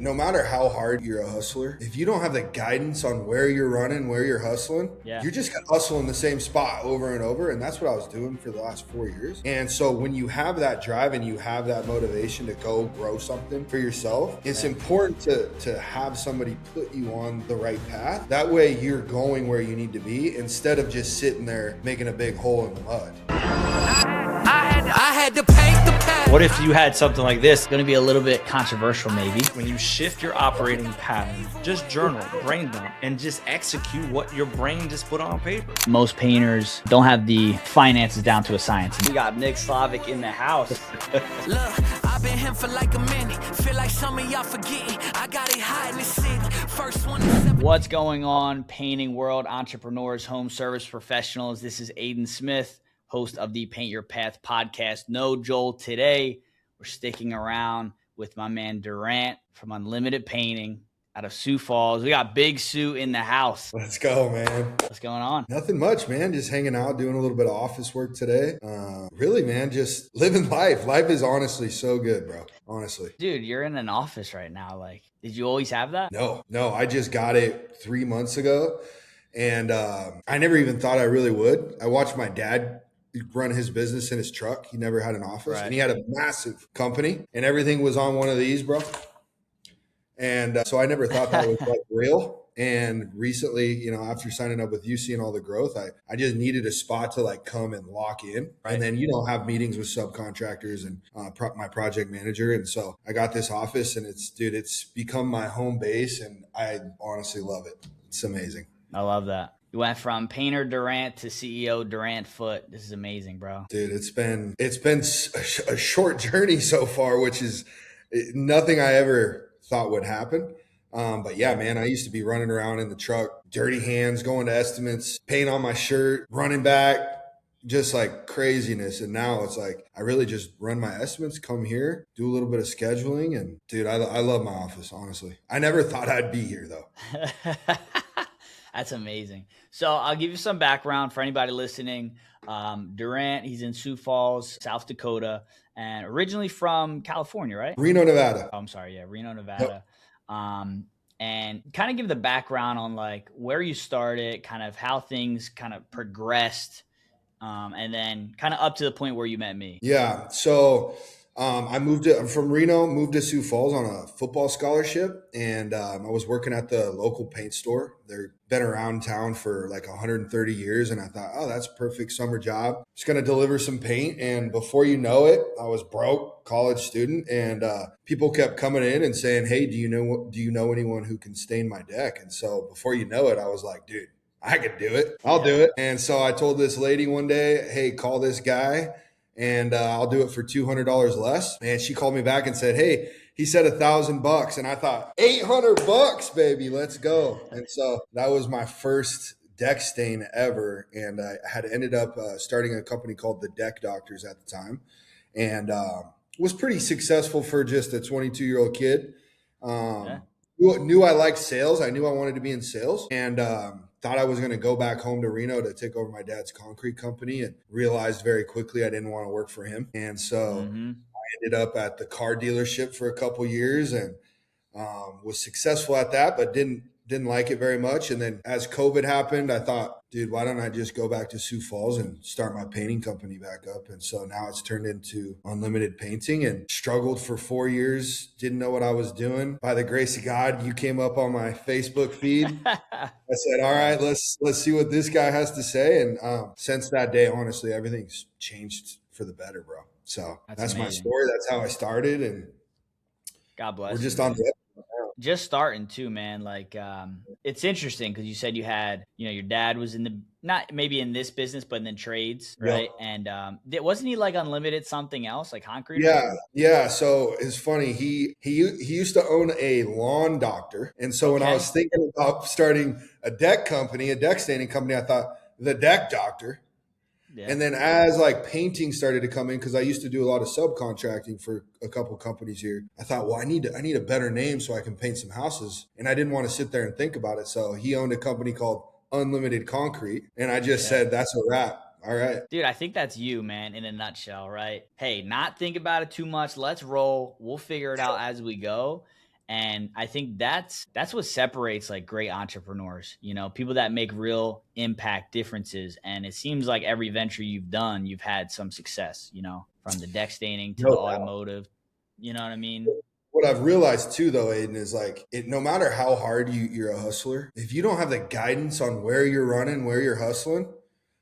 No matter how hard you're a hustler, if you don't have the guidance on where you're running, where you're hustling, Yeah. you're just gonna hustle in the same spot over and over. And that's what I was doing for the last 4 years. And so when you have that drive and you have that motivation to go grow something for yourself, it's important to have somebody put you on the right path. That way you're going where you need to be instead of just sitting there making a big hole in the mud. I had to paint the path. What if you had something like this? Going to be a little bit controversial maybe. When you shift your operating pattern, just journal, brain dump, and just execute what your brain just put on paper. Most painters don't have the finances down to a science. We got Nick Slavic in the house. Look, I've been here for like a minute. Feel like some of y'all forgetting. I got it high in the city. First one to What's going on, painting world, entrepreneurs, home service professionals? This is Aiden Smith, host of the Paint Your Path podcast. No Joel today. We're sticking around with my man Durant from Unlimited Painting out of Sioux Falls. We got Big Sue in the house. Let's go, man. What's going on? Nothing much, man. Just hanging out, doing a little bit of office work today. Really, man, just living life. Life is honestly so good, bro. Honestly. Dude, you're in an office right now. Like, did you always have that? No, I just got it 3 months ago. And I never even thought I really would. I watched my dad run his business in his truck. He never had an office. Right. And he had a massive company and everything was on one of these, bro. And so I never thought that was like real. And recently, you know, after signing up with you, seeing all the growth, I just needed a spot to like come and lock in. Right. And then, you know, have meetings with subcontractors and my project manager. And so I got this office and it's become my home base and I honestly love it. It's amazing. I love that. You went from painter Durant to CEO Durant Foote. This is amazing, bro. Dude, it's been a short journey so far, which is nothing I ever thought would happen. But yeah, man, I used to be running around in the truck, dirty hands, going to estimates, paint on my shirt, running back, just like craziness. And now it's like, I really just run my estimates, come here, do a little bit of scheduling. And dude, I love my office, honestly. I never thought I'd be here though. That's amazing. So I'll give you some background for anybody listening. Durant, he's in Sioux Falls, South Dakota, and originally from California, right? Reno, Nevada. Oh, I'm sorry. Yeah, Reno, Nevada. And kind of give the background on like where you started, kind of how things kind of progressed, and then kind of up to the point where you met me. Yeah. So I'm from Reno, moved to Sioux Falls on a football scholarship. And I was working at the local paint store. They've been around town for like 130 years. And I thought, oh, that's a perfect summer job. Just going to deliver some paint. And before you know it, I was broke, college student. And people kept coming in and saying, hey, do you know anyone who can stain my deck? And so before you know it, I was like, dude, I could do it. I'll do it. And so I told this lady one day, hey, call this guy. And I'll do it for $200 less. And she called me back and said, hey, he said $1,000. And I thought, $800, baby, let's go. And so that was my first deck stain ever. And I had ended up starting a company called the Deck Doctors at the time. And was pretty successful for just a 22-year-old kid. Knew I liked sales. I knew I wanted to be in sales. And thought I was going to go back home to Reno to take over my dad's concrete company and realized very quickly I didn't want to work for him. And so I ended up at the car dealership for a couple years and was successful at that, but didn't like it very much. And then as COVID happened, I thought, dude, why don't I just go back to Sioux Falls and start my painting company back up? And so now it's turned into Unlimited Painting and struggled for 4 years. Didn't know what I was doing. By the grace of God, you came up on my Facebook feed. I said, all right, let's see what this guy has to say. And since that day, honestly, everything's changed for the better, bro. So that's my story. That's how I started. And God bless. We're just on the just starting too, man. Like, it's interesting because you said you had, you know, your dad was in the, not maybe in this business, but in the trades, right? And wasn't he like Unlimited something else, like concrete? Yeah. So it's funny. He used to own a lawn doctor. And so when I was thinking about starting a deck company, a deck staining company, I thought the Deck Doctor. Yeah. And then as like painting started to come in, because I used to do a lot of subcontracting for a couple companies here, I thought, well, I need a better name so I can paint some houses. And I didn't want to sit there and think about it. So he owned a company called Unlimited Concrete. And I just said, that's a wrap. All right. Dude, I think that's you, man, in a nutshell, right? Hey, not think about it too much. Let's roll. We'll figure it out as we go. And I think that's what separates like great entrepreneurs, people that make real impact differences. And it seems like every venture you've done, you've had some success, from the deck staining to No the doubt. automotive. You know what I mean? What I've realized too, though, Aiden, is like no matter how hard you're a hustler, if you don't have the guidance on where you're running, where you're hustling,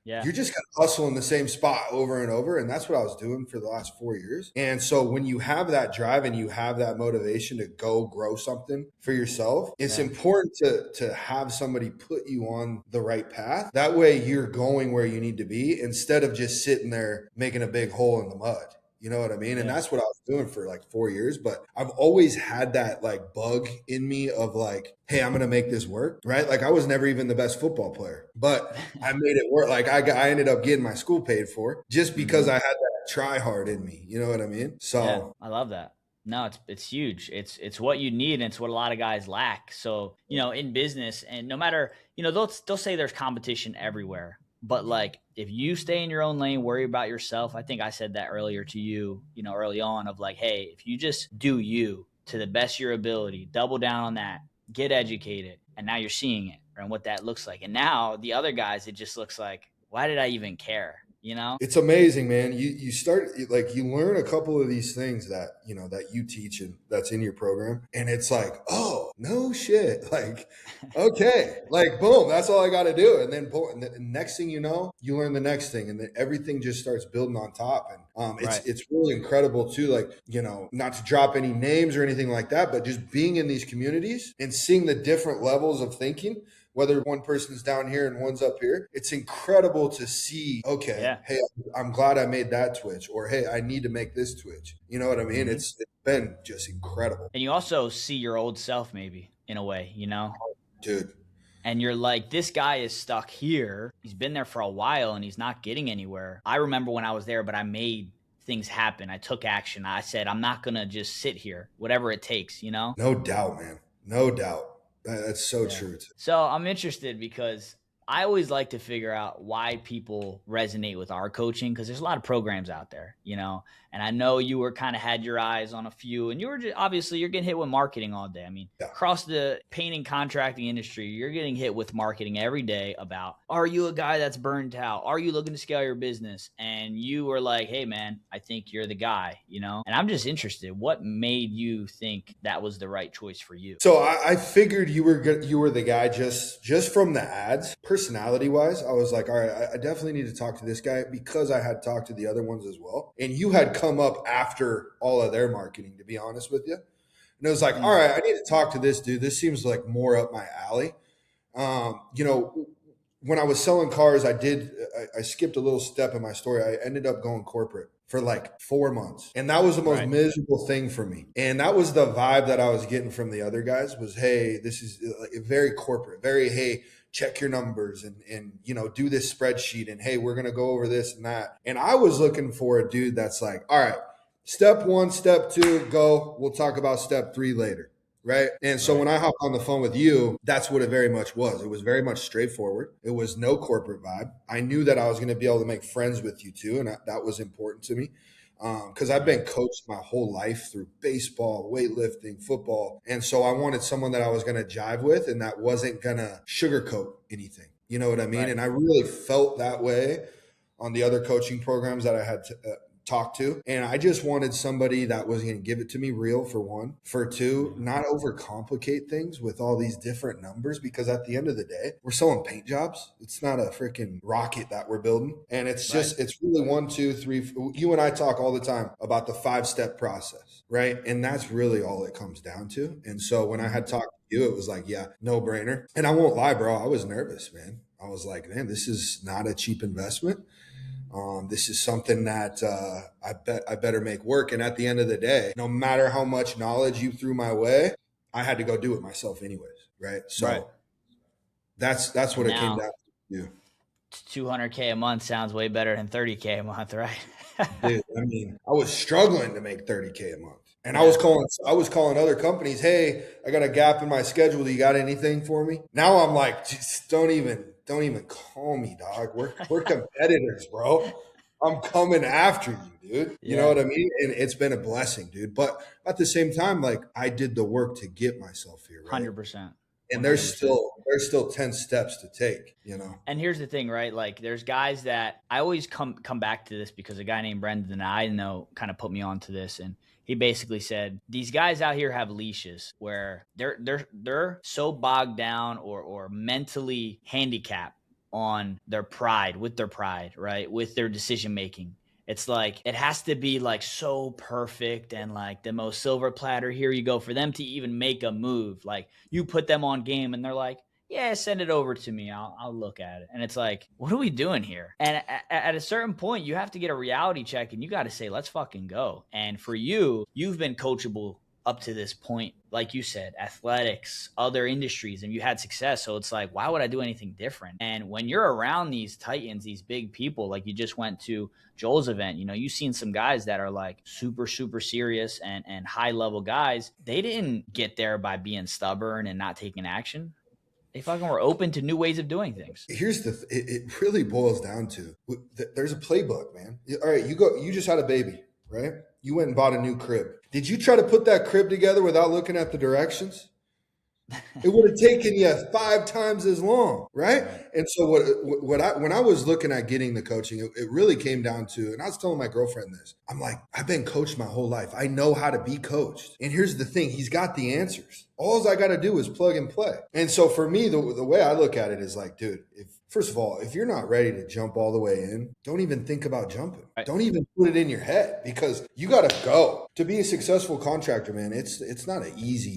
Yeah. you're just going to hustle in the same spot over and over. And that's what I was doing for the last 4 years. And so when you have that drive and you have that motivation to go grow something for yourself, it's important to have somebody put you on the right path. That way you're going where you need to be instead of just sitting there making a big hole in the mud. You know what I mean? And that's what I was doing for like 4 years. But I've always had that like bug in me of like, hey, I'm going to make this work, right? Like I was never even the best football player, but I made it work. Like I ended up getting my school paid for just because I had that try hard in me. You know what I mean? So Yeah, I love that. No, it's huge. It's what you need, and it's what a lot of guys lack. So, in business, and no matter, they'll say there's competition everywhere. But like if you stay in your own lane, worry about yourself. I think I said that earlier to you, early on of like, hey, if you just do you to the best of your ability, double down on that, get educated, and now you're seeing it and what that looks like. And now the other guys, it just looks like, why did I even care? It's amazing, man. You start like you learn a couple of these things that that you teach and that's in your program, and it's like, oh no shit, like okay, like boom, that's all I got to do, and then boom, and the next thing you know, you learn the next thing, and then everything just starts building on top, and it's really incredible too. Like not to drop any names or anything like that, but just being in these communities and seeing the different levels of thinking. Whether one person's down here and one's up here, it's incredible to see, okay, hey, I'm glad I made that twitch, or hey, I need to make this twitch. You know what I mean? Mm-hmm. It's been just incredible. And you also see your old self maybe in a way, Dude. And you're like, this guy is stuck here. He's been there for a while and he's not getting anywhere. I remember when I was there, but I made things happen. I took action. I said, I'm not going to just sit here, whatever it takes, No doubt, man. No doubt. That's so true. So I'm interested because I always like to figure out why people resonate with our coaching, because there's a lot of programs out there, and I know you were kind of had your eyes on a few, and you were just, obviously you're getting hit with marketing all day. I mean, across the painting contracting industry, you're getting hit with marketing every day about, are you a guy that's burned out? Are you looking to scale your business? And you were like, hey man, I think you're the guy, and I'm just interested. What made you think that was the right choice for you? So I figured you were the guy just from the ads. Personality wise, I was like, all right, I definitely need to talk to this guy because I had talked to the other ones as well. And you had come up after all of their marketing, to be honest with you. And it was like, all right, I need to talk to this dude. This seems like more up my alley. When I was selling cars, I skipped a little step in my story. I ended up going corporate for like 4 months. And that was the most miserable thing for me. And that was the vibe that I was getting from the other guys was, hey, this is very corporate, very, hey, check your numbers and do this spreadsheet and hey, we're going to go over this and that. And I was looking for a dude that's like, all right, step 1, step 2, go. We'll talk about step 3 later. Right. And so when I hopped on the phone with you, that's what it very much was. It was very much straightforward. It was no corporate vibe. I knew that I was going to be able to make friends with you too. And that was important to me. Because I've been coached my whole life through baseball, weightlifting, football. And so I wanted someone that I was going to jive with and that wasn't going to sugarcoat anything. You know what I mean? Right. And I really felt that way on the other coaching programs that I had talk to. And I just wanted somebody that was going to give it to me real, for one. For two, not overcomplicate things with all these different numbers, because at the end of the day, we're selling paint jobs. It's not a freaking rocket that we're building. And it's just, it's really 1, 2, 3. You and I talk all the time about the 5-step process, right? And that's really all it comes down to. And so when I had talked to you, it was like, yeah, no brainer. And I won't lie, bro, I was nervous, man. I was like, man, this is not a cheap investment. This is something that I better make work. And at the end of the day, no matter how much knowledge you threw my way, I had to go do it myself anyways. Right. So that's what it came down to. 200K a month sounds way better than 30K a month, right? Dude, I mean, I was struggling to make 30K a month. And I was calling other companies, hey, I got a gap in my schedule. Do you got anything for me? Now I'm like, just don't even call me, dog. We're competitors, bro. I'm coming after you, dude. You know what I mean? And it's been a blessing, dude. But at the same time, like I did the work to get myself here, right? 100%. And 100%. there's still 10 steps to take, you know. And here's the thing, right? Like there's guys that I always come back to this because a guy named Brendan I know kind of put me onto this, and he basically said these guys out here have leashes where they're so bogged down or mentally handicapped on their pride, right? With their decision making. It's like it has to be like so perfect and like the most silver platter. Here you go for them to even make a move. Like you put them on game and they're like, yeah, send it over to me. I'll look at it. And it's like, what are we doing here? And at a certain point, you have to get a reality check and you got to say, let's fucking go. And for you, you've been coachable up to this point, like you said, athletics, other industries, and you had success. So it's like, why would I do anything different? And when you're around these titans, these big people, like you just went to Joel's event, you know, you've seen some guys that are like super, super serious and high level guys. They didn't get there by being stubborn and not taking action. They fucking were open to new ways of doing things. Here's it really boils down to there's a playbook, man. All right, you just had a baby, right? You went and bought a new crib. Did you try to put that crib together without looking at the directions? It would have taken you 5 times as long, right? And so when I was looking at getting the coaching, it really came down to, and I was telling my girlfriend this, I'm like, I've been coached my whole life. I know how to be coached. And here's the thing, he's got the answers. All I got to do is plug and play. And so for me, the way I look at it is like, dude, first of all, if you're not ready to jump all the way in, don't even think about jumping. Right. Don't even put it in your head because you got to go. To be a successful contractor, man, it's not an easy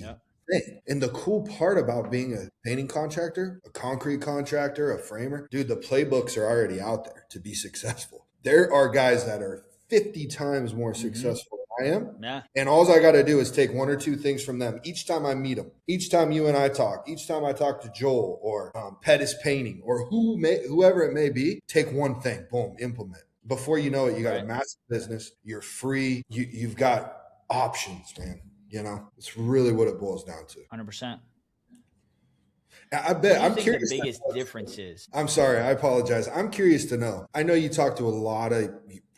thing. And the cool part about being a painting contractor, a concrete contractor, a framer, dude, the playbooks are already out there to be successful. There are guys that are 50 times more successful than I am. Yeah. And all I got to do is take 1 or 2 things from them each time I meet them, each time you and I talk, each time I talk to Joel or Pettis Painting or whoever it may be, take one thing, boom, implement. Before you know it, you got a massive business. You're free. You've got options, man. You know, it's really what it boils down to. 100%. I bet. I'm curious. The biggest difference is. I'm sorry. I apologize. I'm curious to know. I know you talk to a lot of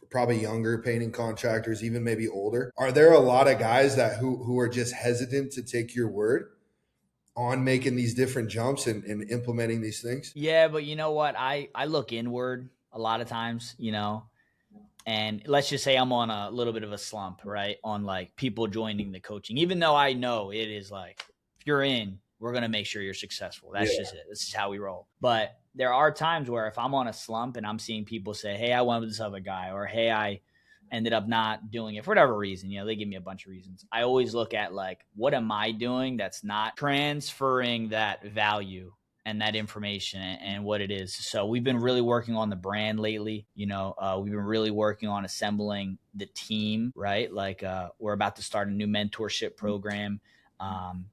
probably younger painting contractors, even maybe older. Are there a lot of guys who are just hesitant to take your word on making these different jumps and implementing these things? Yeah, but you know what? I look inward a lot of times, you know. And let's just say I'm on a little bit of a slump, right? On like people joining the coaching, even though I know it is like, if you're in, we're going to make sure you're successful. That's just it. This is how we roll. But there are times where if I'm on a slump and I'm seeing people say, hey, I went with this other guy, or hey, I ended up not doing it for whatever reason, you know, they give me a bunch of reasons. I always look at like, what am I doing that's not transferring that value and that information and what it is. So we've been really working on the brand lately. You know, we've been really working on assembling the team, right? Like we're about to start a new mentorship program.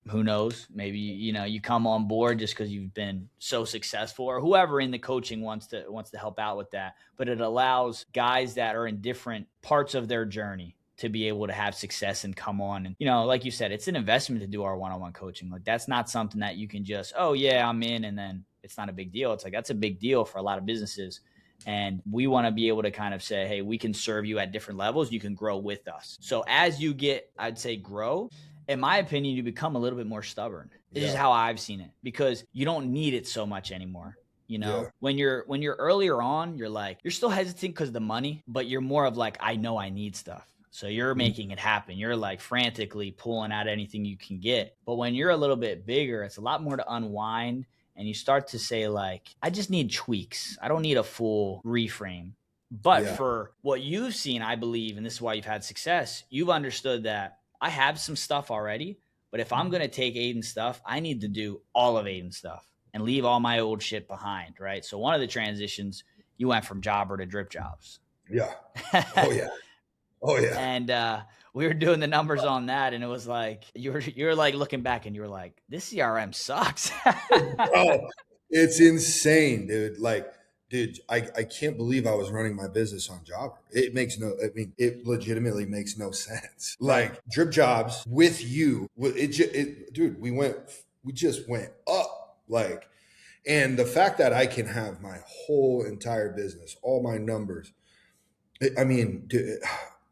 Who knows? Maybe, you know, you come on board just because you've been so successful, or whoever in the coaching wants to help out with that. But it allows guys that are in different parts of their journey to be able to have success and come on. And, you know, like you said, it's an investment to do our one-on-one coaching. Like that's not something that you can just, oh yeah, I'm in, and then it's not a big deal. It's like, that's a big deal for a lot of businesses. And we want to be able to kind of say, hey, we can serve you at different levels. You can grow with us. So as you get, I'd say grow, in my opinion, you become a little bit more stubborn. This is how I've seen it, because you don't need it so much anymore. You know, when you're earlier on, you're like, you're still hesitant because of the money, but you're more of like, I know I need stuff. So you're making it happen. You're like frantically pulling out anything you can get. But when you're a little bit bigger, it's a lot more to unwind. And you start to say like, I just need tweaks. I don't need a full reframe. But for what you've seen, I believe, and this is why you've had success, you've understood that I have some stuff already. But if I'm going to take Aiden's stuff, I need to do all of Aiden's stuff and leave all my old shit behind, right? So one of the transitions, you went from Jobber to DripJobs. Yeah. Oh, yeah. Oh yeah. And we were doing the numbers on that, and it was like you were like looking back and you were like, this CRM sucks. Oh, it's insane, dude. Like, dude, I can't believe I was running my business on Jobber. It legitimately makes no sense. Like DripJobs with you, dude, we just went up. Like, and the fact that I can have my whole entire business, all my numbers, I mean, dude,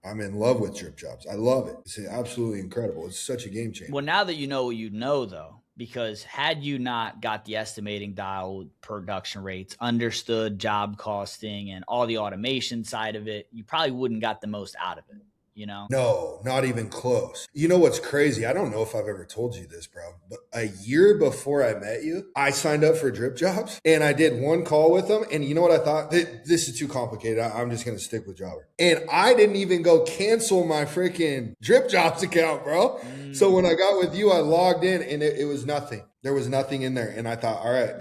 I'm in love with DripJobs. I love it. It's absolutely incredible. It's such a game changer. Well, now that you know what you know, though, because had you not got the estimating dial, production rates, understood job costing, and all the automation side of it, you probably wouldn't got the most out of it, you know? No, not even close. You know what's crazy? I don't know if I've ever told you this, bro, but a year before I met you, I signed up for DripJobs and I did one call with them. And you know what I thought? This is too complicated. I'm just going to stick with Jobber. And I didn't even go cancel my freaking DripJobs account, bro. So when I got with you, I logged in and it was nothing. There was nothing in there. And I thought, all right,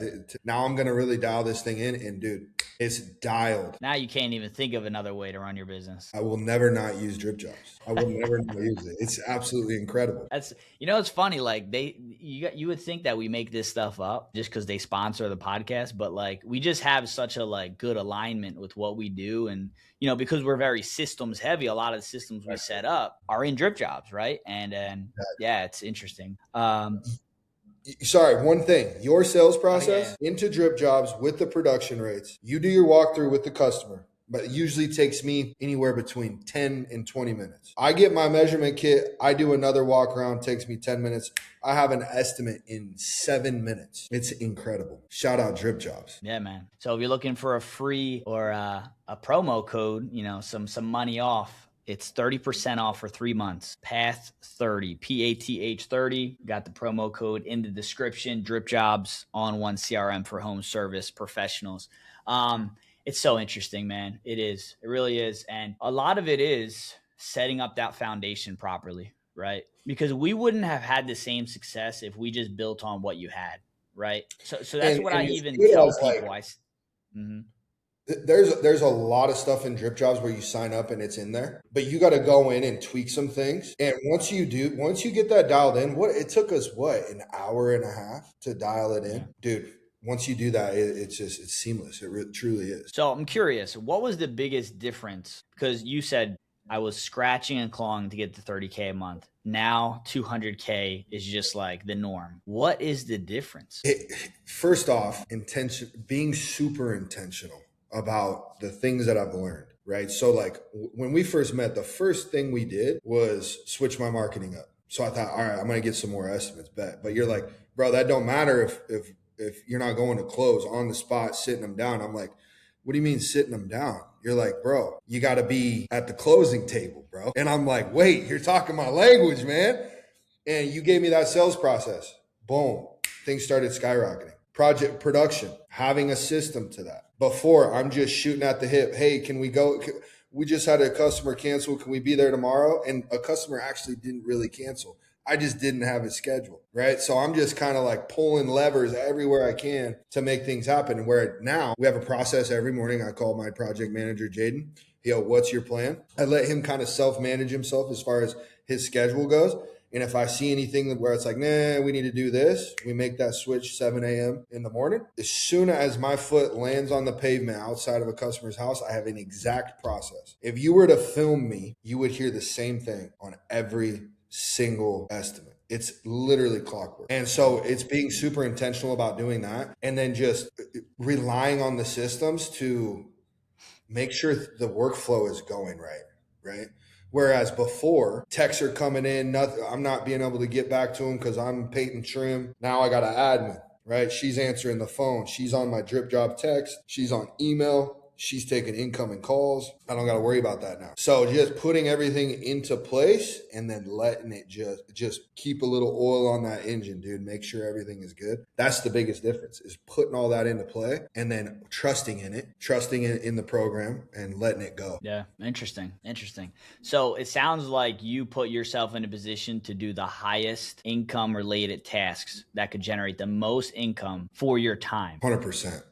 now I'm going to really dial this thing in. And dude, it's dialed. Now you can't even think of another way to run your business. I will never not use DripJobs. I will never not use it. It's absolutely incredible. That's, it's funny. Like you would think that we make this stuff up just because they sponsor the podcast, but like we just have such a like good alignment with what we do, and because we're very systems heavy. A lot of the systems we set up are in DripJobs, right? And yeah, it's interesting. Sorry, one thing. Your sales process into DripJobs with the production rates. You do your walkthrough with the customer, but it usually takes me anywhere between 10 and 20 minutes. I get my measurement kit. I do another walk around. Takes me 10 minutes. I have an estimate in 7 minutes. It's incredible. Shout out DripJobs. Yeah, man. So if you're looking for a free or a promo code, some money off, it's 30% off for 3 months. PATH 30, PATH 30. Got the promo code in the description. DripJobs, all-in-one CRM for home service professionals. It's so interesting, man. It is. It really is. And a lot of it is setting up that foundation properly, right? Because we wouldn't have had the same success if we just built on what you had, right? So that's what I even tell people. There's a lot of stuff in DripJobs where you sign up and it's in there, but you got to go in and tweak some things. And once you get that dialed in, it took us an hour and a half to dial it in, dude. Once you do that, it's seamless. It truly is. So I'm curious, what was the biggest difference? Because you said I was scratching and clawing to get to 30K a month. Now 200K is just like the norm. What is the difference? First off, being super intentional about the things that I've learned, right? So like when we first met, the first thing we did was switch my marketing up. So I thought, all right, I'm going to get some more estimates back. But you're like, bro, that don't matter if you're not going to close on the spot, sitting them down. I'm like, what do you mean sitting them down? You're like, bro, you got to be at the closing table, bro. And I'm like, wait, you're talking my language, man. And you gave me that sales process. Boom. Things started skyrocketing. Project production, having a system to that. Before, I'm just shooting at the hip. Hey, can we go? We just had a customer cancel. Can we be there tomorrow? And a customer actually didn't really cancel. I just didn't have it scheduled, right? So I'm just kind of like pulling levers everywhere I can to make things happen. And where now we have a process every morning. I call my project manager, Jaden. Yo, what's your plan? I let him kind of self-manage himself as far as his schedule goes. And if I see anything where it's like, nah, we need to do this, we make that switch 7 a.m. in the morning. As soon as my foot lands on the pavement outside of a customer's house, I have an exact process. If you were to film me, you would hear the same thing on every single estimate. It's literally clockwork. And so it's being super intentional about doing that and then just relying on the systems to make sure the workflow is going right? Whereas before, texts are coming in, I'm not being able to get back to them because I'm painting trim. Now I got an admin, right? She's answering the phone. She's on my DripJob text. She's on email. She's taking incoming calls. I don't got to worry about that now. So just putting everything into place and then letting it just keep a little oil on that engine, dude. Make sure everything is good. That's the biggest difference, is putting all that into play and then trusting in the program and letting it go. Yeah. Interesting. So it sounds like you put yourself in a position to do the highest income related tasks that could generate the most income for your time. 100%.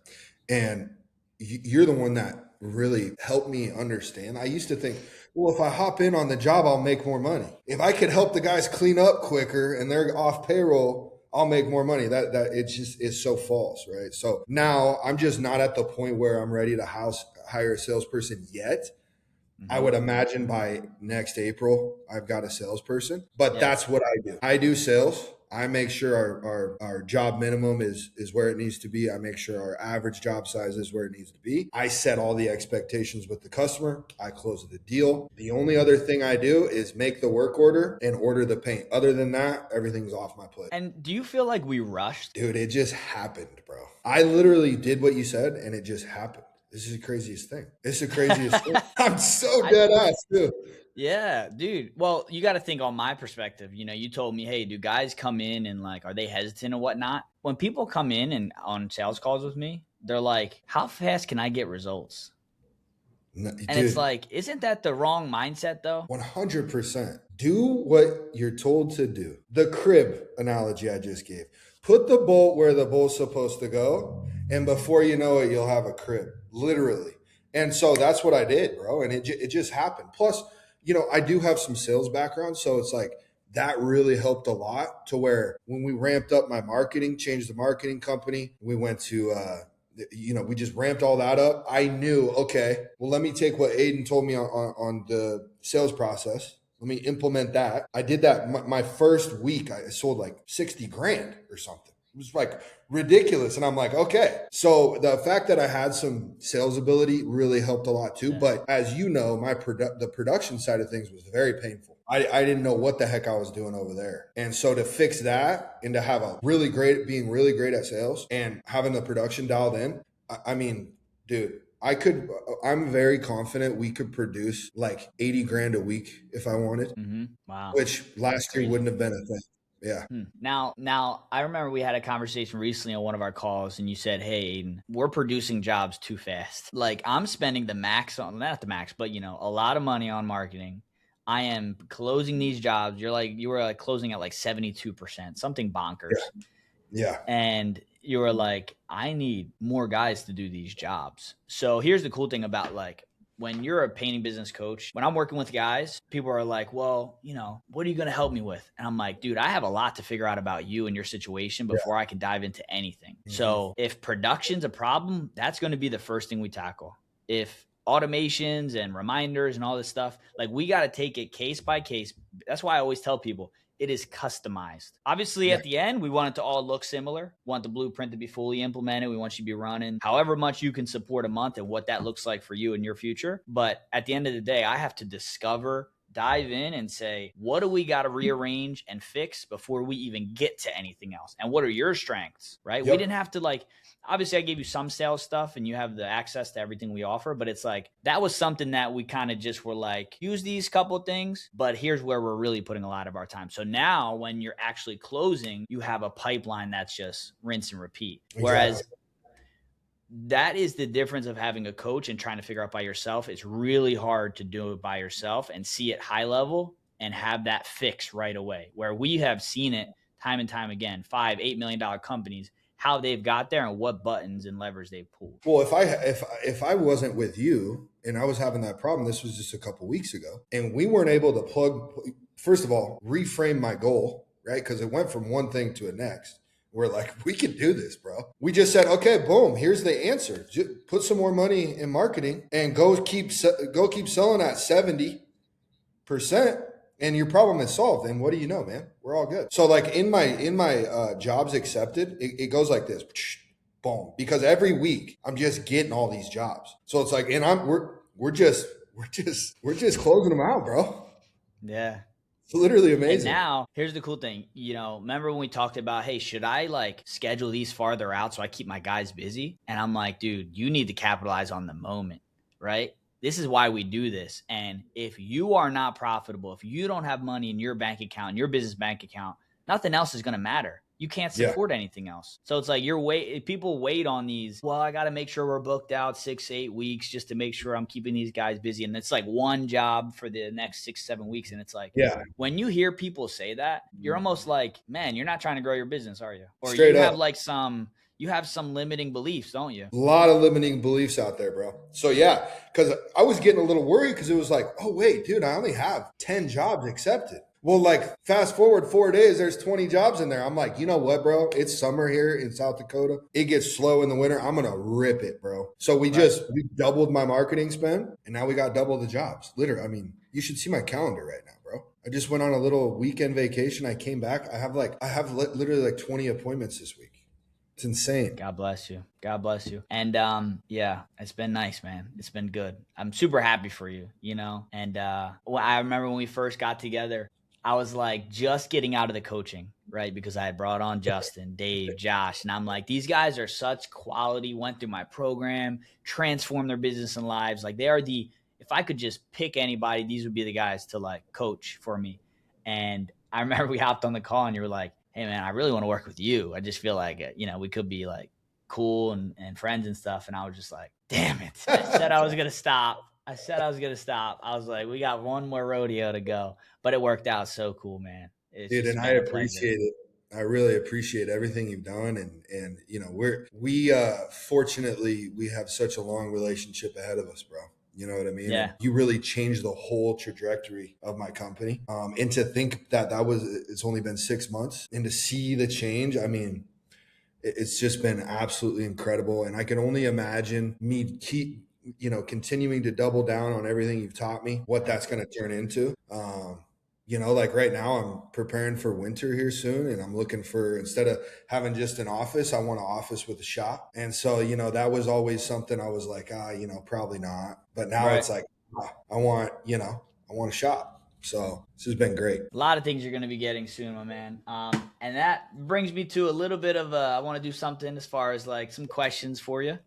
And you're the one that really helped me understand. I used to think, well, if I hop in on the job, I'll make more money. If I could help the guys clean up quicker and they're off payroll, I'll make more money. That it's just is so false, right? So now I'm just not at the point where I'm ready to hire a salesperson yet. Mm-hmm. I would imagine by next April, I've got a salesperson, but that's what I do. I do sales. I make sure our job minimum is where it needs to be. I make sure our average job size is where it needs to be. I set all the expectations with the customer. I close the deal. The only other thing I do is make the work order and order the paint. Other than that, everything's off my plate. And do you feel like we rushed? Dude, it just happened, bro. I literally did what you said and it just happened. This is the craziest thing. It's the craziest thing. I'm so dead ass, too. Yeah, dude. Well, you got to think on my perspective. You know, you told me, hey, do guys come in and like, are they hesitant or whatnot? When people come in and on sales calls with me, they're like, how fast can I get results? No, and dude, it's like, isn't that the wrong mindset though? 100%. Do what you're told to do. The crib analogy I just gave. Put the bolt where the bolt's supposed to go, and before you know it, you'll have a crib, literally. And so that's what I did, bro. And it just happened. Plus, you know, I do have some sales background, so it's like that really helped a lot to where when we ramped up my marketing, changed the marketing company, we went to, we just ramped all that up. I knew, okay, well, let me take what Aiden told me on the sales process. Let me implement that. I did that. My first week, I sold like 60 grand or something. It was like ridiculous. And I'm like, okay. So the fact that I had some sales ability really helped a lot too. Yeah. But as you know, the production side of things was very painful. I didn't know what the heck I was doing over there. And so to fix that and to have being really great at sales and having the production dialed in, I mean, dude, I'm very confident we could produce like 80 grand a week if I wanted. Mm-hmm. Wow. Which last year wouldn't have been a thing. Yeah. Now I remember we had a conversation recently on one of our calls and you said, hey, Aiden, we're producing jobs too fast. Like I'm spending not the max, but you know, a lot of money on marketing. I am closing these jobs. You were like closing at like 72%, something bonkers. Yeah. And you were like, I need more guys to do these jobs. So here's the cool thing about like, when you're a painting business coach, when I'm working with guys, people are like, well, you know, what are you going to help me with? And I'm like, dude, I have a lot to figure out about you and your situation before I can dive into anything. Mm-hmm. So if production's a problem, that's going to be the first thing we tackle. If automations and reminders and all this stuff, like we got to take it case by case. That's why I always tell people, it is customized. Obviously, at the end, we want it to all look similar. We want the blueprint to be fully implemented. We want you to be running however much you can support a month and what that looks like for you in your future. But at the end of the day, I have to dive in and say, what do we got to rearrange and fix before we even get to anything else? And what are your strengths, right? Yep. We didn't have to obviously I gave you some sales stuff and you have the access to everything we offer, but it's like, that was something that we kind of just were like, use these couple things, but here's where we're really putting a lot of our time. So now when you're actually closing, you have a pipeline that's just rinse and repeat. Exactly. Whereas that is the difference of having a coach and trying to figure out by yourself. It's really hard to do it by yourself and see it high level and have that fix right away, where we have seen it time and time again, $5-8 million companies, how they've got there and what buttons and levers they've pulled. Well, if I wasn't with you and I was having that problem, this was just a couple weeks ago, and we weren't able to first of all, reframe my goal, right? Because it went from one thing to the next. We're like, we can do this, bro. We just said, okay, boom, here's the answer. Just put some more money in marketing and go keep selling at 70%, and your problem is solved. And what do you know, man? We're all good. So like in my jobs accepted, it goes like this, boom, because every week I'm just getting all these jobs. So it's like, and we're just closing them out, bro. Yeah. It's literally amazing. And now, here's the cool thing. You know, remember when we talked about, hey, should I like schedule these farther out so I keep my guys busy? And I'm like, dude, you need to capitalize on the moment, right? This is why we do this. And if you are not profitable, if you don't have money in your bank account, your business bank account, nothing else is going to matter. You can't support anything else. So it's like people wait on these. Well, I got to make sure we're booked out 6-8 weeks just to make sure I'm keeping these guys busy. And it's like one job for the next 6-7 weeks. And it's like, when you hear people say that, you're almost like, man, you're not trying to grow your business, are you? Or Straight you up. have like you have some limiting beliefs, don't you? A lot of limiting beliefs out there, bro. So yeah, because I was getting a little worried because it was like, oh wait, dude, I only have 10 jobs accepted. Well, like fast forward 4 days, there's 20 jobs in there. I'm like, you know what, bro? It's summer here in South Dakota. It gets slow in the winter. I'm going to rip it, bro. So we doubled my marketing spend and now we got double the jobs. Literally. I mean, you should see my calendar right now, bro. I just went on a little weekend vacation. I came back. I have literally like 20 appointments this week. It's insane. God bless you. God bless you. And yeah, it's been nice, man. It's been good. I'm super happy for you, you know. And well, I remember when we first got together, I was like just getting out of the coaching, right? Because I had brought on Justin, Dave, Josh, and I'm like, these guys are such quality, went through my program, transformed their business and lives. Like they are if I could just pick anybody, these would be the guys to like coach for me. And I remember we hopped on the call and you were like, hey man, I really want to work with you. I just feel like, you know, we could be like cool and friends and stuff. And I was just like, damn it. I said I was going to stop. I was like, we got one more rodeo to go, but it worked out so cool, man. Dude, and I appreciate it. I really appreciate everything you've done. And, you know, we fortunately, we have such a long relationship ahead of us, bro. You know what I mean? Yeah. You really changed the whole trajectory of my company. And to think that it's only been 6 months and to see the change, I mean, it's just been absolutely incredible. And I can only imagine me continuing to double down on everything you've taught me, what that's going to turn into. You know, like right now I'm preparing for winter here soon and I'm looking for, instead of having just an office, I want an office with a shop. And so, you know, that was always something I was like, you know, probably not. But now It's like, I want a shop. So this has been great. A lot of things you're going to be getting soon, my man. And that brings me to a little bit of I want to do something as far as like some questions for you.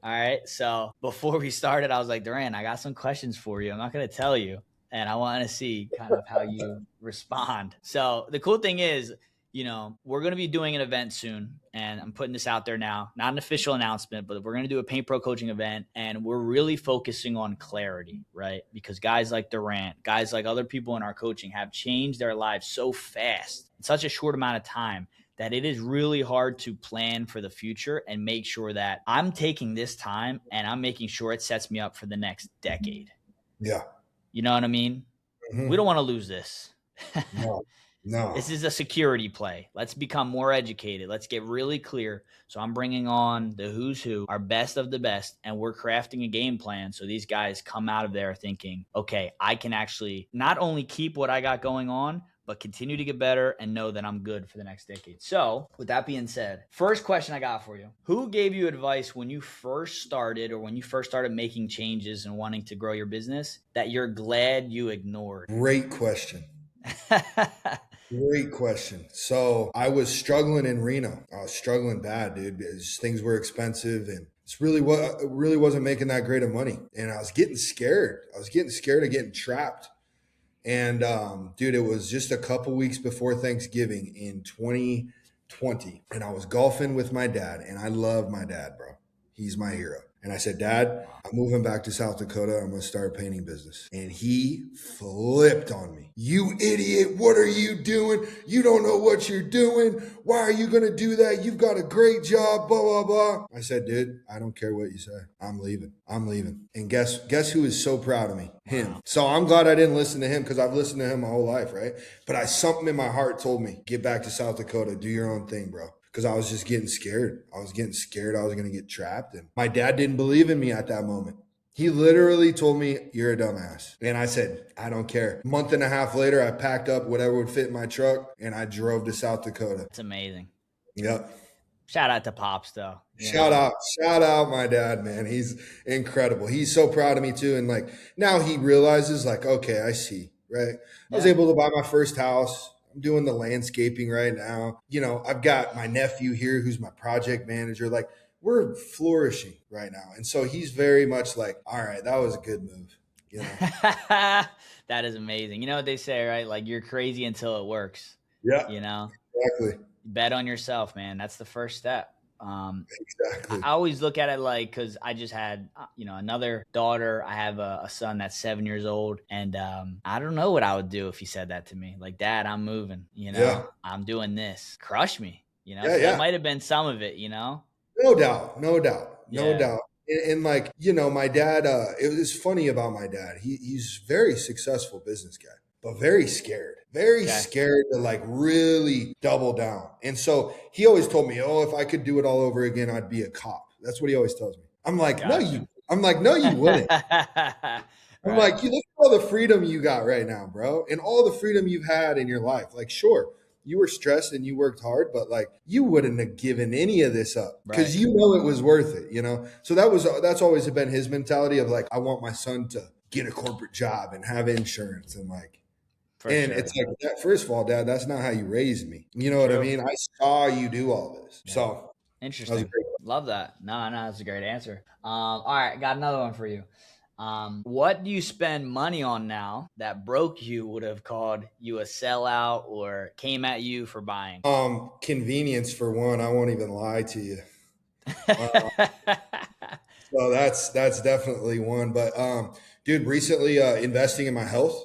All right. So before we started, I was like, Durant, I got some questions for you. I'm not going to tell you. And I want to see kind of how you respond. So the cool thing is, you know, we're going to be doing an event soon. And I'm putting this out there now, not an official announcement, but we're going to do a Paint Pro coaching event. And we're really focusing on clarity, right? Because guys like Durant, guys like other people in our coaching have changed their lives so fast in such a short amount of time that it is really hard to plan for the future and make sure that I'm taking this time and I'm making sure it sets me up for the next decade. Yeah. You know what I mean? Mm-hmm. We don't want to lose this. No. This is a security play. Let's become more educated. Let's get really clear. So I'm bringing on the who's who, our best of the best, and we're crafting a game plan so these guys come out of there thinking, okay, I can actually not only keep what I got going on, but continue to get better and know that I'm good for the next decade. So with that being said, first question I got for you. Who gave you advice when you first started or when you first started making changes and wanting to grow your business that you're glad you ignored? Great question. Great question. So I was struggling in Reno. I was struggling bad, dude, because things were expensive and it's really wasn't making that great of money. And I was getting scared. I was getting scared of getting trapped. And dude, it was just a couple weeks before Thanksgiving in 2020. And I was golfing with my dad. And I love my dad, bro. He's my hero. And I said, Dad, I'm moving back to South Dakota. I'm going to start a painting business. And he flipped on me. You idiot. What are you doing? You don't know what you're doing. Why are you going to do that? You've got a great job, blah, blah, blah. I said, dude, I don't care what you say. I'm leaving. And guess who is so proud of me? Him. So I'm glad I didn't listen to him because I've listened to him my whole life, right? But something in my heart told me, get back to South Dakota. Do your own thing, bro. Because I was just getting scared. I was going to get trapped. And my dad didn't believe in me at that moment. He literally told me, you're a dumbass. And I said, I don't care. A month and a half later, I packed up whatever would fit in my truck and I drove to South Dakota. It's amazing. Yep. Shout out to Pops, though. Shout out my dad, man. He's incredible. He's so proud of me too. And like now he realizes like, okay, I see, right? I was able to buy my first house. I'm doing the landscaping right now. You know, I've got my nephew here who's my project manager. Like we're flourishing right now. And so he's very much like, all right, that was a good move. You know? That is amazing. You know what they say, right? Like you're crazy until it works. Yeah. You know? Exactly. Bet on yourself, man. That's the first step. Exactly. I always look at it like, because I just had, another daughter. I have a son that's 7 years old. And I don't know what I would do if he said that to me. Like, Dad, I'm moving, I'm doing this. Crush me, So that might have been some of it, No doubt. And like, my dad, it was funny about my dad. He's a very successful business guy, but very scared. Scared to like really double down. And so he always told me, if I could do it all over again, I'd be a cop. That's what he always tells me. I'm like, no, you wouldn't. I'm like, you look at all the freedom you got right now, bro, and all the freedom you've had in your life. Like, sure, you were stressed and you worked hard, but like you wouldn't have given any of this up because you know it was worth it, you know? So that's always been his mentality of like, I want my son to get a corporate job and have insurance and like, it's like, that, first of all, Dad, that's not how you raised me. You know what I mean? I saw you do all this. Yeah. So interesting. Love that. No, that's a great answer. All right, got another one for you. What do you spend money on now that broke you would have called you a sellout or came at you for buying? Convenience for one. I won't even lie to you. So that's definitely one. But dude, recently investing in my health,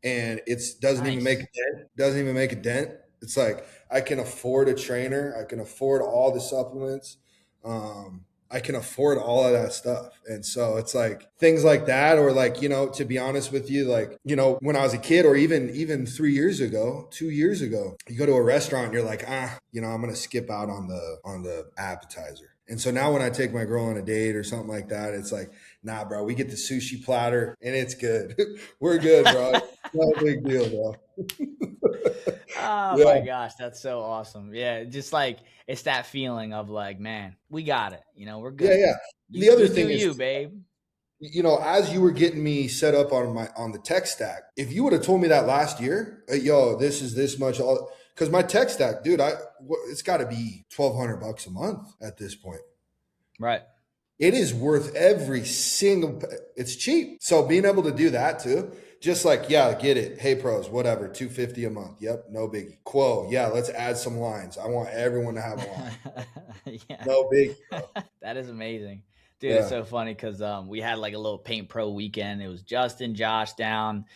and doesn't even make a dent. Doesn't even make a dent. It's like I can afford a trainer. I can afford all the supplements. I can afford all of that stuff. And so it's like things like that, or like, you know, to be honest with you, like, you know, when I was a kid, or even 2 years ago, you go to a restaurant and you're like, you know, I'm going to skip out on the appetizer. And so now when I take my girl on a date or something like that, it's like, nah, bro, we get the sushi platter and it's good. We're good, bro. No big deal, bro. Oh my gosh, that's so awesome. Yeah, just like it's that feeling of like, man, we got it. You know, we're good. Yeah. The other thing is, you, babe. You know, as you were getting me set up on the tech stack, if you would have told me that last year, yo, this is this much, because my tech stack, dude, it's got to be $1,200 a month at this point. Right. It is worth every single. It's cheap. So being able to do that too. Just like, yeah, get it. Hey, pros, whatever, $250 a month. Yep, no biggie. Quo, yeah, let's add some lines. I want everyone to have a line. Yeah. No biggie. That is amazing. Dude, It's so funny because we had like a little Paint Pro weekend. It was Justin, Josh down,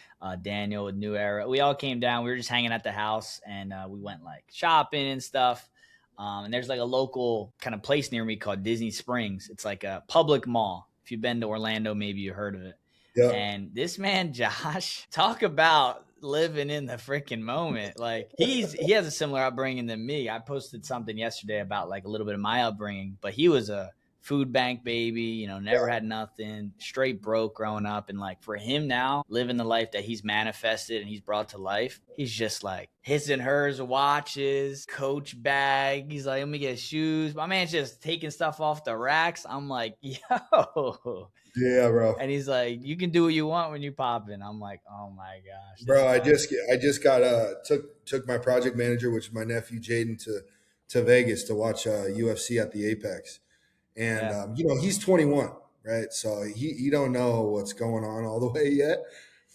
Daniel with New Era. We all came down. We were just hanging at the house, and we went like shopping and stuff. And there's like a local kind of place near me called Disney Springs. It's like a public mall. If you've been to Orlando, maybe you heard of it. Yep. And this man, Josh, talk about living in the freaking moment. Like he has a similar upbringing than me. I posted something yesterday about like a little bit of my upbringing, but he was a food bank baby, you know, never had nothing, straight broke growing up. And like for him now, living the life that he's manifested and he's brought to life, he's just like his and hers watches, Coach bag. He's like, let me get shoes. My man's just taking stuff off the racks. I'm like, yo. Yeah, bro. And he's like, you can do what you want when you pop in. I'm like, oh my gosh. Bro, I just got took my project manager, which is my nephew Jaden, to Vegas to watch UFC at the Apex. And you know, he's 21, right? So he don't know what's going on all the way yet.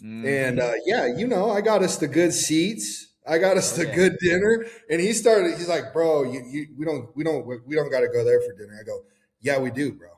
Mm-hmm. And you know, I got us the good seats. I got us the good dinner. And he's like, bro, we don't got to go there for dinner. I go, yeah, we do, bro.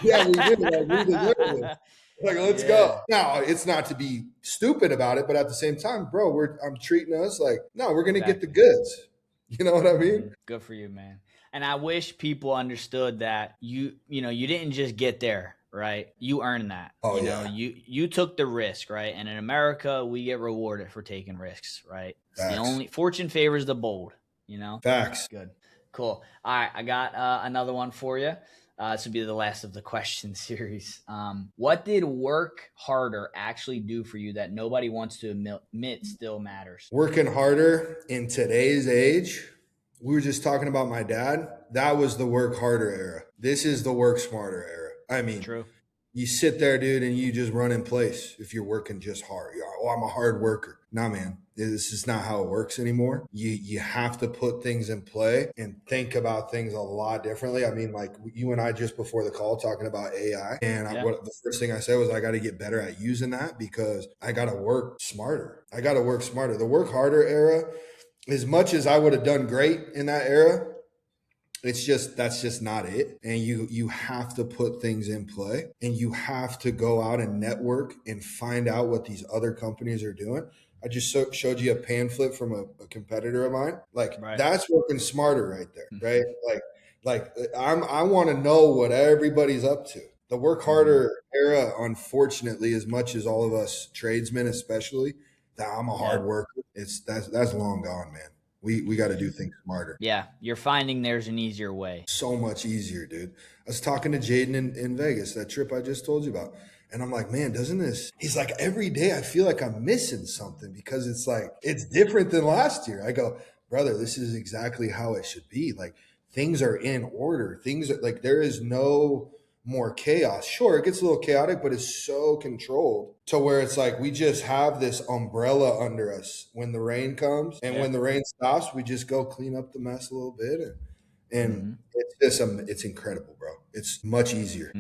Yeah, we do. Like, we deserve it. Like, let's go. Now, it's not to be stupid about it, but at the same time, bro, I'm treating us like, no, we're gonna get the goods. You know what I mean? Good for you, man. And I wish people understood that you didn't just get there, right? You earned that. Oh, you know, you took the risk, right? And in America, we get rewarded for taking risks, right? It's the only fortune favors the bold, you know? Facts. Good. Cool. All right, I got another one for you. This will be the last of the question series. What did work harder actually do for you that nobody wants to admit still matters? Working harder in today's age. We were just talking about my dad. That was the work harder era. This is the work smarter era. I mean, true. You sit there, dude, and you just run in place if you're working just hard. Oh, I'm a hard worker. Nah, man, this is not how it works anymore. You have to put things in play and think about things a lot differently. I mean, like you and I just before the call talking about AI, and the first thing I said was I got to get better at using that because I got to work smarter. The work harder era, as much as I would have done great in that era, that's just not it. And you have to put things in play and you have to go out and network and find out what these other companies are doing. I just showed you a pamphlet from a competitor of mine. Like that's working smarter right there, right? Like I want to know what everybody's up to. The work harder era, unfortunately, as much as all of us tradesmen, especially, that I'm a hard worker. That's long gone, man. We got to do things smarter. Yeah, you're finding there's an easier way. So much easier, dude. I was talking to Jaden in Vegas, that trip I just told you about. And I'm like, man, doesn't this, he's like, every day I feel like I'm missing something because it's like, it's different than last year. I go, brother, this is exactly how it should be. Like things are in order. Things are like, there is no more chaos. Sure, it gets a little chaotic, but it's so controlled to where it's like we just have this umbrella under us when the rain comes, and when the rain stops, we just go clean up the mess a little bit, and it's just it's incredible, bro. It's much easier.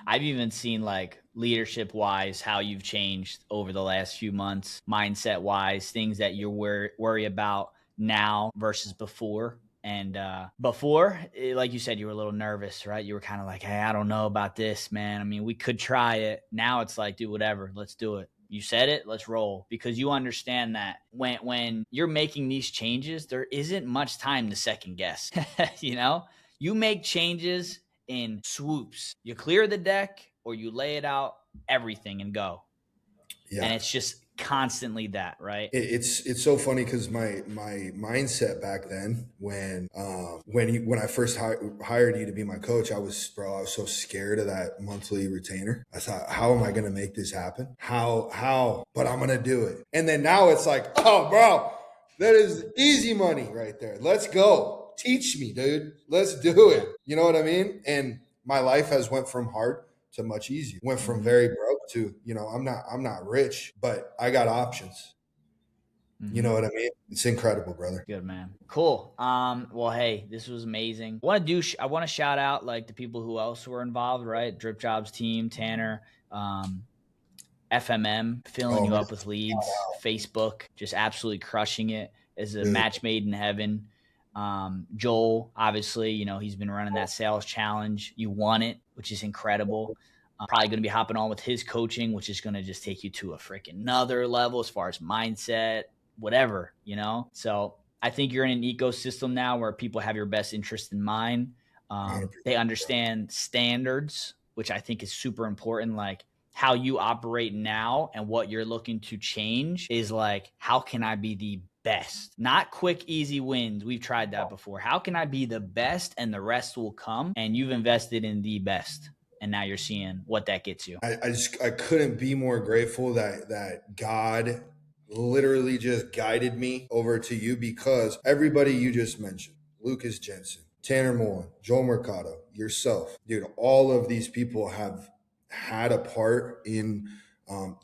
I've even seen like leadership wise how you've changed over the last few months, mindset wise, things that you worry about now versus before. And before, like you said, you were a little nervous, right? You were kind of like, hey, I don't know about this, man. I mean, we could try it. Now it's like, dude, whatever, let's do it. You said it, let's roll. Because you understand that when you're making these changes, there isn't much time to second guess. You know, you make changes in swoops. You clear the deck or you lay it out, everything, and go. Yeah. And it's just constantly that, right? It's so funny because my mindset back then when I first hired you to be my coach, I was so scared of that monthly retainer. I thought, how am I going to make this happen? How? But I'm going to do it. And then now it's like, oh, bro, that is easy money right there. Let's go. Teach me, dude. Let's do it. You know what I mean? And my life has went from hard to much easier. Went from very broke to, you know, I'm not rich, but I got options. You know what I mean? It's incredible, brother. Good, man. Cool. Well, hey, this was amazing. I want to shout out like the people who else were involved, right? DripJobs team, Tanner, FMM, filling you up with leads, Facebook, just absolutely crushing it as a match made in heaven. Joel, obviously, you know, he's been running that sales challenge. You won it, which is incredible. Probably going to be hopping on with his coaching, which is going to just take you to a freaking another level as far as mindset, whatever, you know? So I think you're in an ecosystem now where people have your best interest in mind. They understand standards, which I think is super important. Like how you operate now and what you're looking to change is like, how can I be the best? Not quick, easy wins. We've tried that before. How can I be the best and the rest will come? And you've invested in the best. And now you're seeing what that gets you. I couldn't be more grateful that God literally just guided me over to you, because everybody you just mentioned, Lucas Jensen, Tanner Mullen, Joel Mercado, yourself, dude, all of these people have had a part in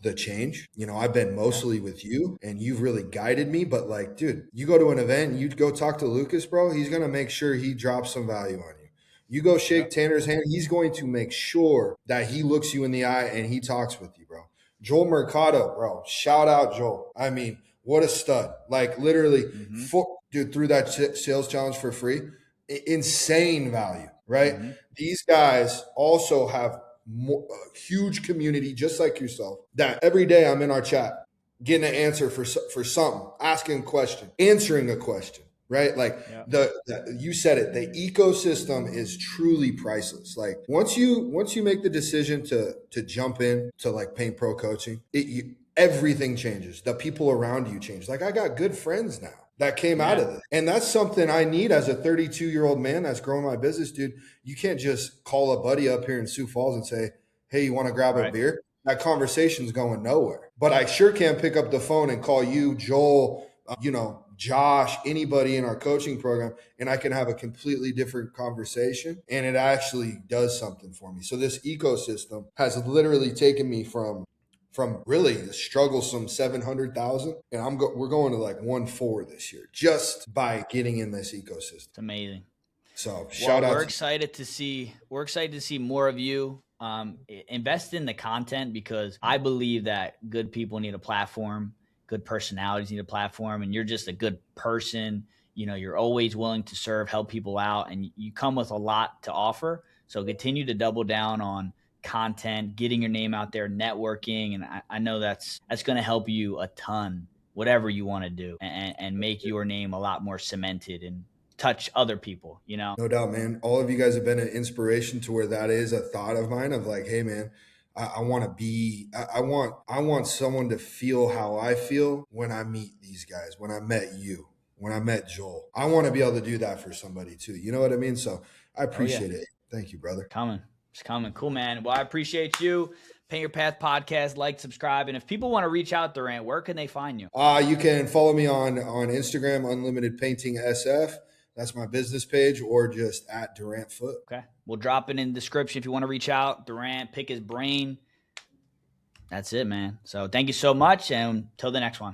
the change. You know, I've been mostly with you and you've really guided me, but like, dude, you go to an event, you go talk to Lucas, bro, he's going to make sure he drops some value on you. You go shake Tanner's hand, he's going to make sure that he looks you in the eye and he talks with you, bro. Joel Mercado, bro, shout out Joel. I mean, what a stud. Like literally, dude, through that sales challenge for free, insane value, right? These guys also have a huge community just like yourself that every day I'm in our chat getting an answer for something, asking a question, answering a question. Right? Like you said it, the ecosystem is truly priceless. Like once you make the decision to jump in to like Paint Pro coaching, everything changes. The people around you change. Like I got good friends now that came out of this. And that's something I need as a 32-year-old man that's growing my business, dude. You can't just call a buddy up here in Sioux Falls and say, hey, you want to grab a beer? That conversation's going nowhere. But I sure can pick up the phone and call you, Joel, Josh, anybody in our coaching program, and I can have a completely different conversation, and it actually does something for me. So this ecosystem has literally taken me from really the strugglesome 700,000, and we're going to like 1.4 this year just by getting in this ecosystem. It's amazing. So shout out. We're excited to see more of you. Invest in the content, because I believe that good people need a platform. Good personalities need a platform, and you're just a good person. You know, you're always willing to serve, help people out, and you come with a lot to offer. So continue to double down on content, getting your name out there, networking. And I know that's going to help you a ton, whatever you want to do, and make your name a lot more cemented and touch other people, you know? No doubt, man. All of you guys have been an inspiration to where that is a thought of mine of like, hey man, I want someone to feel how I feel when I meet these guys, when I met you, when I met Joel. I want to be able to do that for somebody too. You know what I mean? So I appreciate it. Thank you, brother. It's coming. Cool, man. Well, I appreciate you. Paint Your Path podcast, like, subscribe. And if people want to reach out, Durant, where can they find you? You can follow me on Instagram, Unlimited Painting SF. That's my business page, or just at Durant Foote. Okay. We'll drop it in the description if you want to reach out. Durant, pick his brain. That's it, man. So thank you so much. And until the next one.